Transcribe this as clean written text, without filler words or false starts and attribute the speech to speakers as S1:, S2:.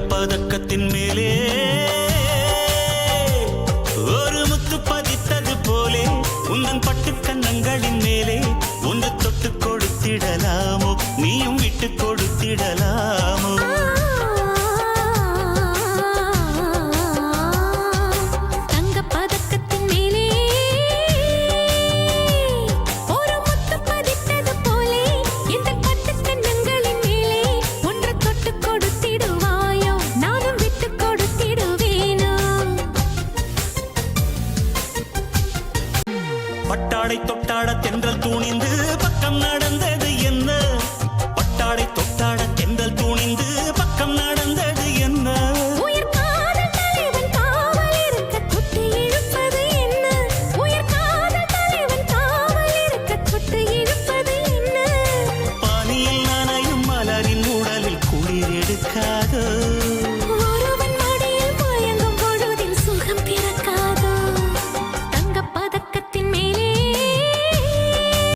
S1: பதக்கத்தின் மேலே ஒரு முத்து பதித்தது போலே உந்தன் பட்டு கன்னங்களின் மேலே ஒன்று தொட்டு கொடுத்திடலாமோ நீயும் விட்டு கொடுத்திடலாமோ பட்டாடை தொட்டாட தென்றல் தூணிந்து பக்கம் நடந்தது என்ன பட்டாடை தொட்டாட தென்றல் தூணிந்து பக்கம் நடந்தது என்ன
S2: உயிர் காதல் தலைவன் காவல் இருக்க தொட்டு இழுப்பது என்ன உயிர் காதல் தலைவன் காவல் இருக்க தொட்டு இழுப்பது என்ன
S1: பானியில் நனையும் மலரின் உடலில் குளிர் எடுக்காதோ